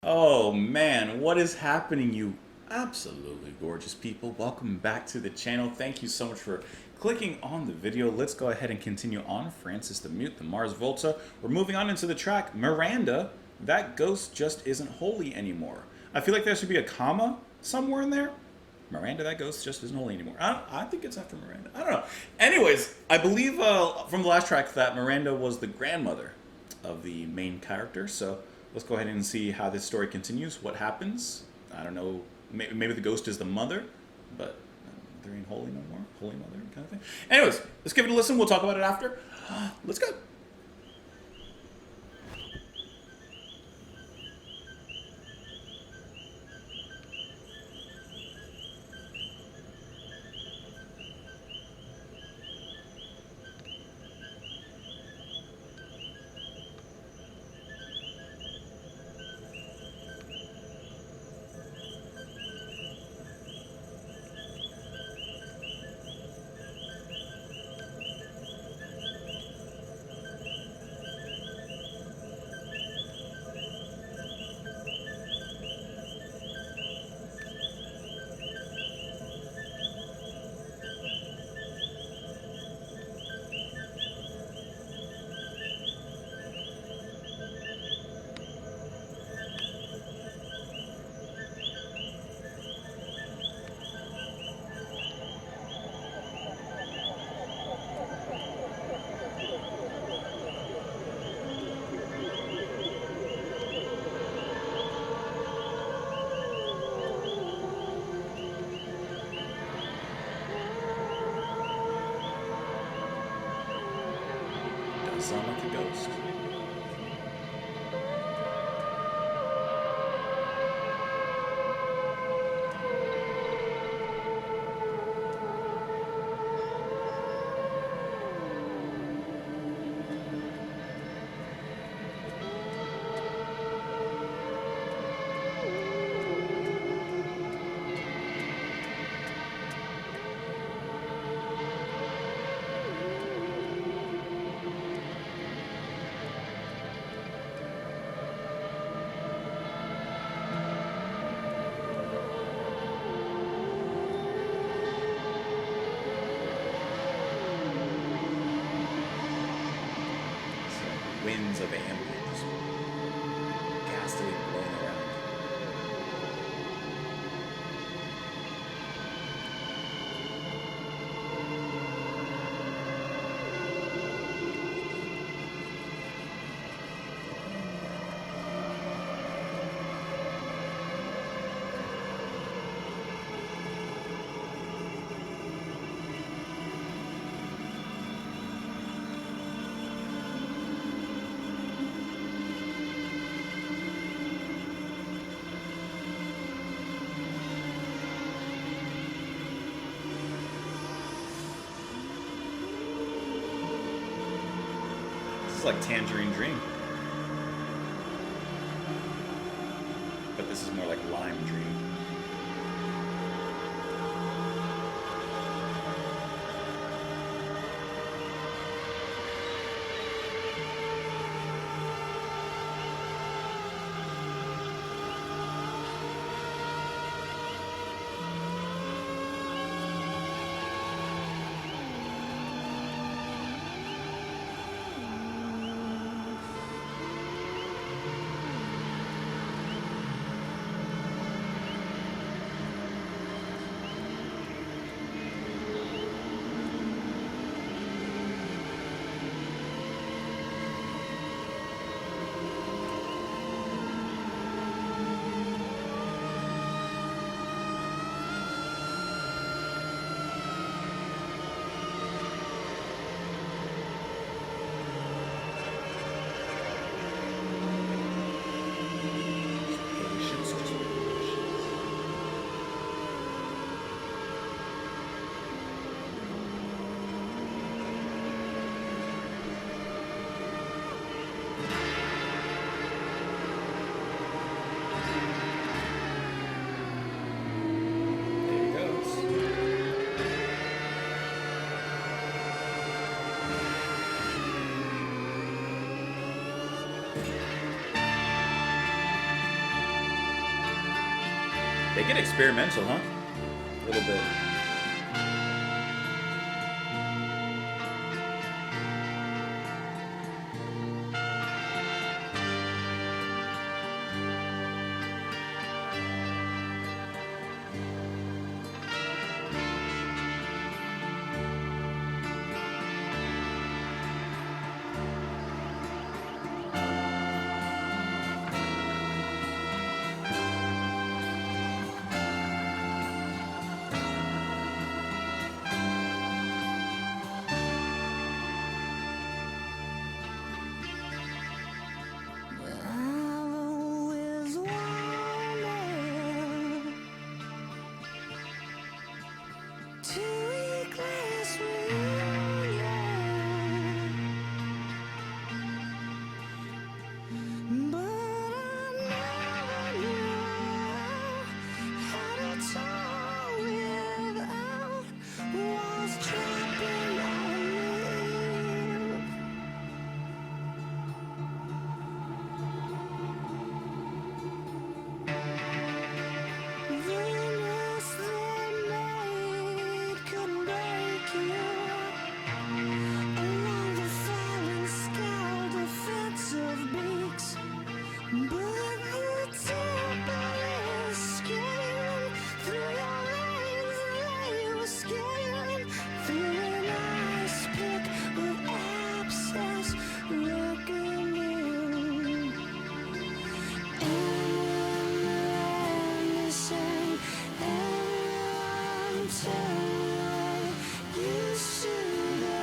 Oh man, what is happening, you absolutely gorgeous people? Welcome back to the channel. Thank you so much for clicking on the video. Let's go ahead and continue on. Francis the Mute, the Mars Volta. We're moving on into the track Miranda. That ghost just isn't holy anymore. I feel like there should be a comma somewhere in there. Miranda, that ghost just isn't holy anymore. I think it's after Miranda. I don't know. Anyways, I believe from the last track that Miranda was the grandmother of the main character. So let's go ahead and see how this story continues. What happens? I don't know. Maybe the ghost is the mother, but there ain't holy no more. Holy mother kind of thing. Anyways, let's give it a listen. We'll talk about it after. Let's go. Does sound like a ghost. Winds of ambient, just ghastly blowing around. This is like Tangerine Dream, but this is more like Lime Dream. They get experimental, huh? A little bit.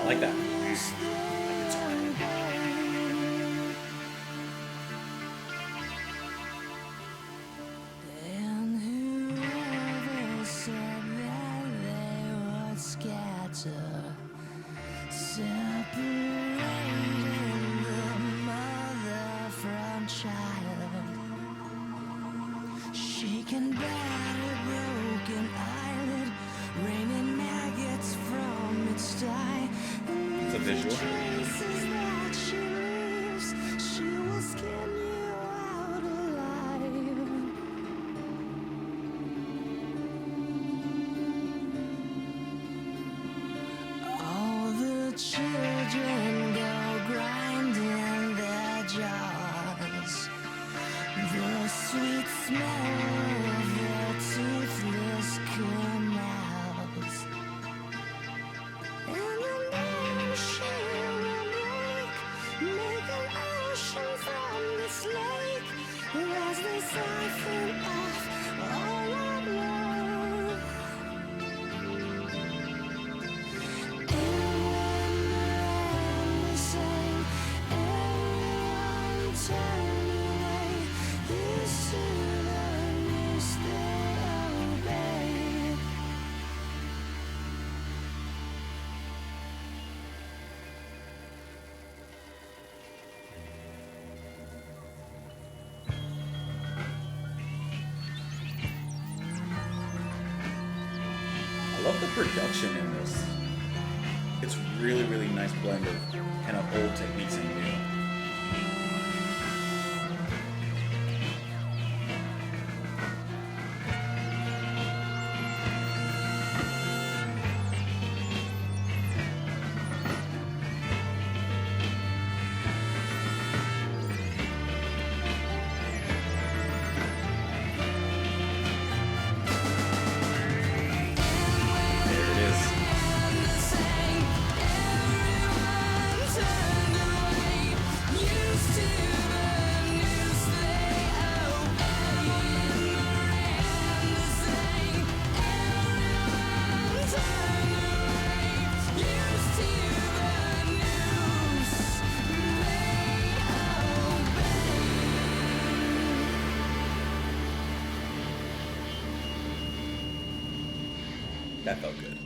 I like that. Shaken by a broken eyelid, raining maggots from its dye. It's a visual. Traces that she leaves, she will skin you out alive. All the children go grinding their jaws. The sweet smell of their toothless canals. And the moon she will make an ocean from this lake. As they siphon off all our blood. And when they sing, everyone turn away. Used to the news they obey. I love the production in this. It's really, really nice blend of kind of old techniques and new. There it is. That felt good.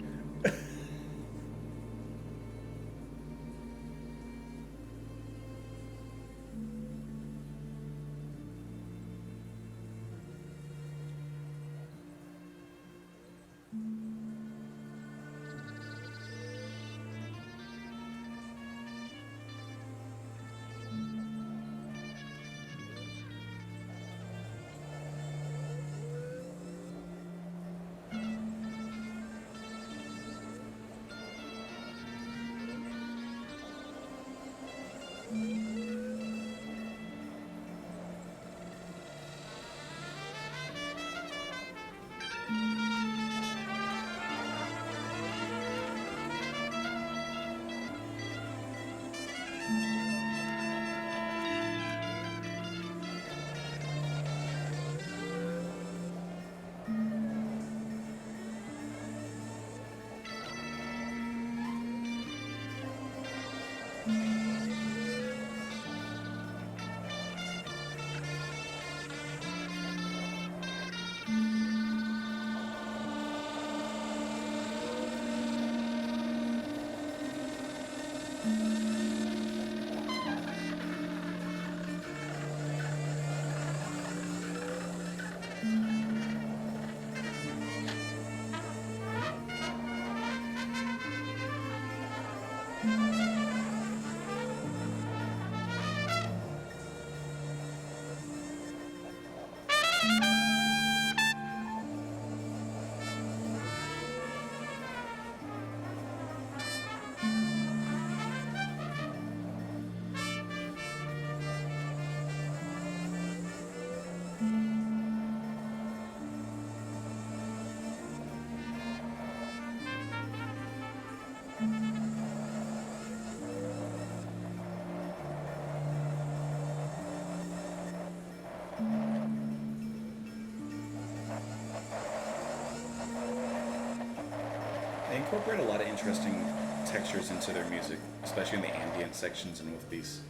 incorporate a lot of interesting textures into their music, especially in the ambient sections and with these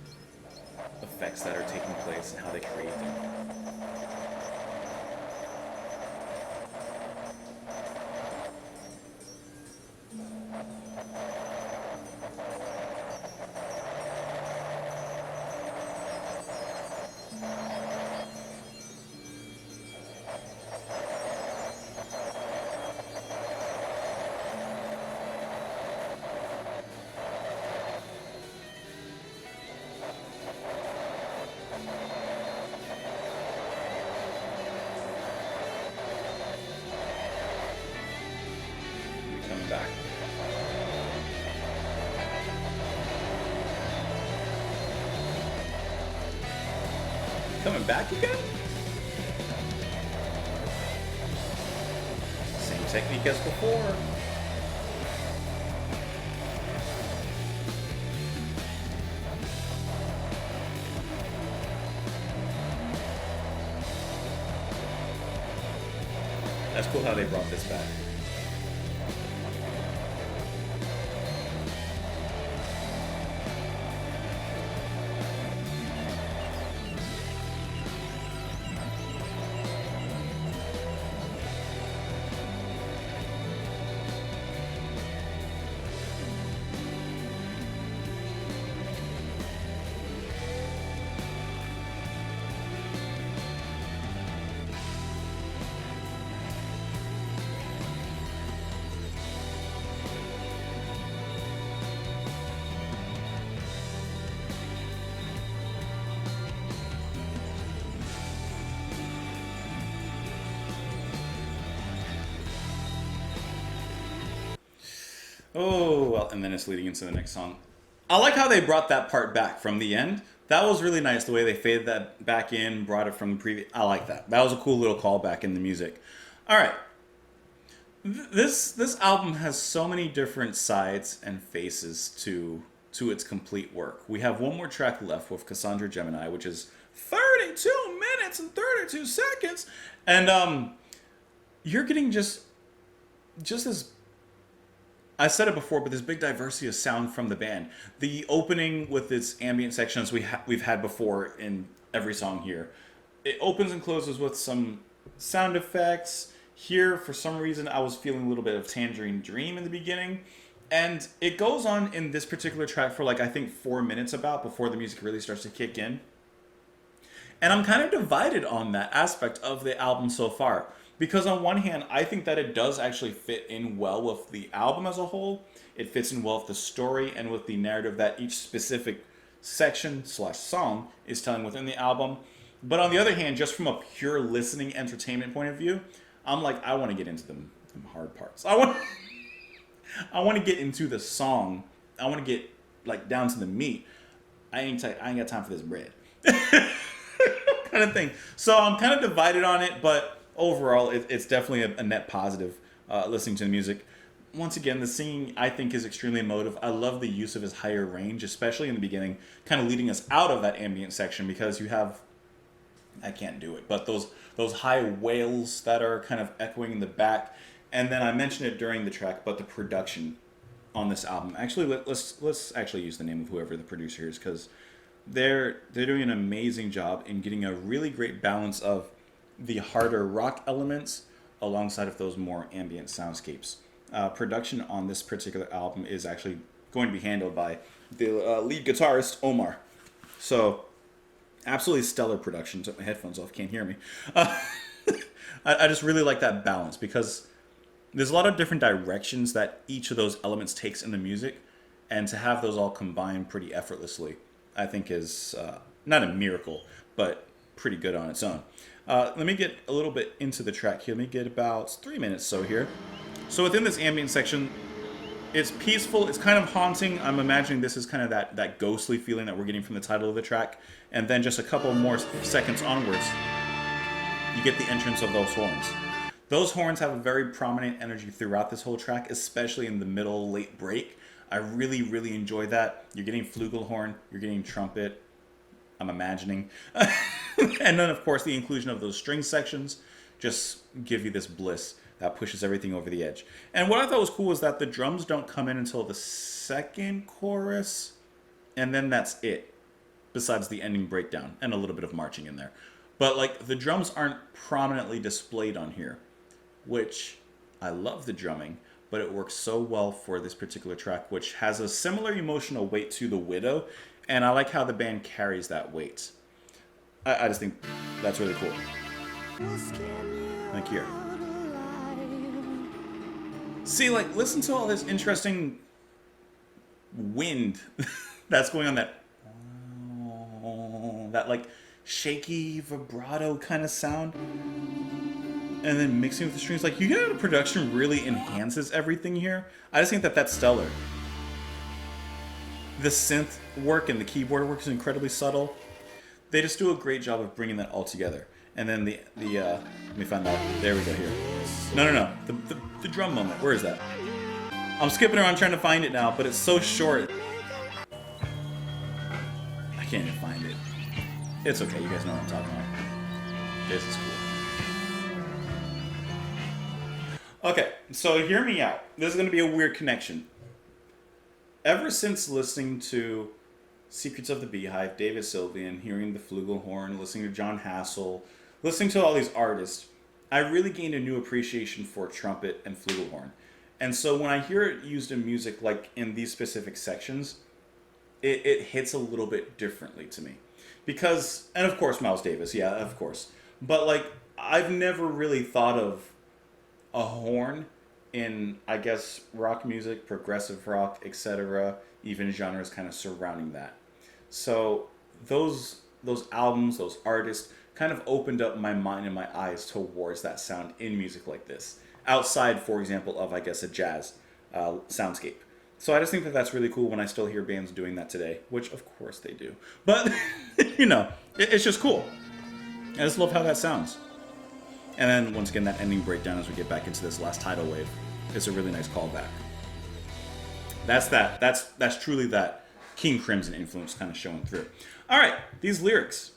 effects that are taking place and how they create them. Coming back. Coming back again? Same technique as before. That's cool how they brought this back. Oh, well, and then it's leading into the next song. I like how they brought that part back from the end. That was really nice, the way they faded that back in, brought it from the previous. I like that. That was a cool little callback in the music. All right. This album has so many different sides and faces to its complete work. We have one more track left with Cassandra Gemini, which is 32 minutes and 32 seconds. And you're getting just this, I said it before, but this big diversity of sound from the band. The opening with its ambient sections we've had before in every song here. It opens and closes with some sound effects. Here, for some reason, I was feeling a little bit of Tangerine Dream in the beginning. And it goes on in this particular track for like, I think 4 minutes about before the music really starts to kick in. And I'm kind of divided on that aspect of the album so far. Because on one hand, I think that it does actually fit in well with the album as a whole. It fits in well with the story and with the narrative that each specific section / song is telling within the album. But on the other hand, just from a pure listening entertainment point of view, I'm like, I want to get into them hard parts. I want to get into the song. I want to get like down to the meat. I ain't got time for this bread. kind of thing. So I'm kind of divided on it, but overall, it's definitely a net positive listening to the music. Once again, the singing, I think, is extremely emotive. I love the use of his higher range, especially in the beginning, kind of leading us out of that ambient section, because you have, I can't do it, but those high wails that are kind of echoing in the back. And then I mentioned it during the track, but the production on this album. Actually, let's actually use the name of whoever the producer is, because they're doing an amazing job in getting a really great balance of the harder rock elements alongside of those more ambient soundscapes. Production on this particular album is actually going to be handled by the lead guitarist, Omar. So, absolutely stellar production. Took my headphones off, can't hear me. I just really like that balance, because there's a lot of different directions that each of those elements takes in the music, and to have those all combined pretty effortlessly, I think is not a miracle, but pretty good on its own. Let me get a little bit into the track here. Let me get about 3 minutes so here. So within this ambient section, it's peaceful, it's kind of haunting. I'm imagining this is kind of that ghostly feeling that we're getting from the title of the track. And then just a couple more seconds onwards, you get the entrance of those horns. Those horns have a very prominent energy throughout this whole track, especially in the middle, late break. I really, really enjoy that. You're getting flugelhorn, you're getting trumpet, I'm imagining. And then, of course, the inclusion of those string sections just give you this bliss that pushes everything over the edge. And what I thought was cool is that the drums don't come in until the second chorus, and then that's it, besides the ending breakdown and a little bit of marching in there. But like the drums aren't prominently displayed on here, which I love the drumming, but it works so well for this particular track, which has a similar emotional weight to The Widow, and I like how the band carries that weight. I just think that's really cool. Like here. See, like, listen to all this interesting wind that's going on, that like shaky vibrato kind of sound, and then mixing with the strings. Like, you get how the production really enhances everything here. I just think that that's stellar. The synth work and the keyboard work is incredibly subtle. They just do a great job of bringing that all together. And then the let me find out. There we go here. No. The drum moment. Where is that? I'm skipping around trying to find it now, but it's so short. I can't even find it. It's okay. You guys know what I'm talking about. This is cool. Okay, so hear me out. This is going to be a weird connection. Ever since listening to Secrets of the Beehive, David Sylvian, hearing the flugelhorn, listening to John Hassel, listening to all these artists, I really gained a new appreciation for trumpet and flugelhorn. And so when I hear it used in music, like in these specific sections, it hits a little bit differently to me. Because, and of course Miles Davis, yeah, of course. But like, I've never really thought of a horn in, I guess, rock music, progressive rock, etc., even genres kind of surrounding that. So those albums, those artists, kind of opened up my mind and my eyes towards that sound in music like this. Outside, for example, of, I guess, a jazz soundscape. So I just think that that's really cool when I still hear bands doing that today, which of course they do. But, you know, it's just cool. I just love how that sounds. And then, once again, that ending breakdown as we get back into this last tidal wave is a really nice callback. That's truly that King Crimson influence kind of showing through. All right, these lyrics.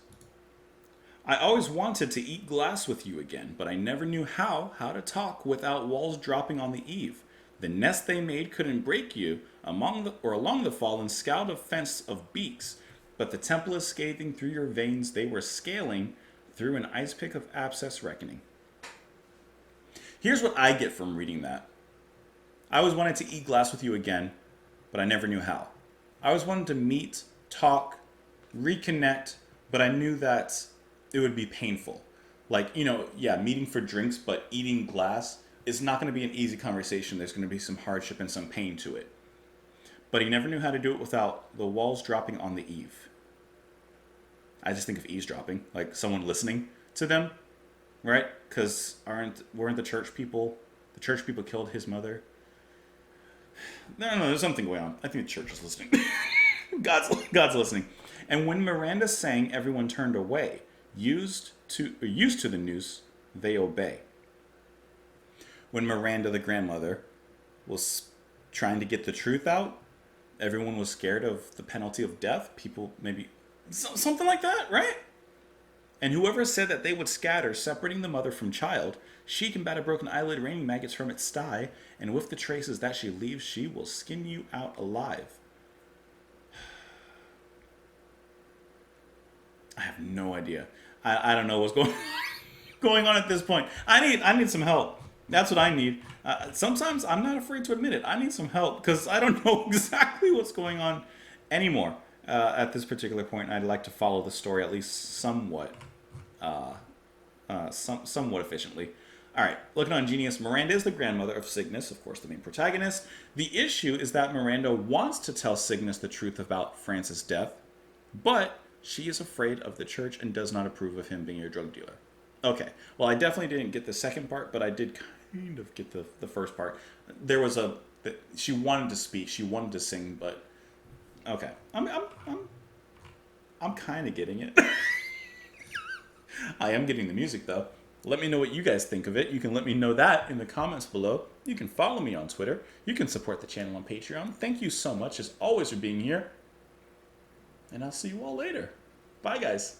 I always wanted to eat glass with you again, but I never knew how to talk without walls dropping on the eve. The nest they made couldn't break you along the fallen scaled of fence of beaks, but the temple is scathing through your veins. They were scaling through an ice pick of abscess reckoning. Here's what I get from reading that. I always wanted to eat glass with you again, but I never knew how. I always wanted to meet, talk, reconnect, but I knew that it would be painful. Like, you know, yeah, meeting for drinks, but eating glass is not going to be an easy conversation. There's going to be some hardship and some pain to it. But he never knew how to do it without the walls dropping on the eve. I just think of eavesdropping, like someone listening to them, right? Because weren't the church people killed his mother? No, there's something going on. I think the church is listening. God's listening. And when Miranda sang, everyone turned away. Used to the noose, they obey. When Miranda, the grandmother, was trying to get the truth out, everyone was scared of the penalty of death. People, maybe something like that, right? And whoever said that they would scatter, separating the mother from child, she can bat a broken eyelid, raining maggots from its sty, and with the traces that she leaves, she will skin you out alive. I have no idea. I don't know what's going on at this point. I need some help. That's what I need. Sometimes I'm not afraid to admit it. I need some help because I don't know exactly what's going on anymore at this particular point. I'd like to follow the story at least somewhat efficiently. All right, looking on Genius, Miranda is the grandmother of Cygnus, of course, the main protagonist. The issue is that Miranda wants to tell Cygnus the truth about Francis' death, but she is afraid of the church and does not approve of him being a drug dealer. Okay, well, I definitely didn't get the second part, but I did kind of get the first part. There was she wanted to speak, she wanted to sing, but okay, I'm kind of getting it. I am getting the music though. Let me know what you guys think of it. You can let me know that in the comments below. You can follow me on Twitter. You can support the channel on Patreon. Thank you so much, as always, for being here. And I'll see you all later. Bye, guys.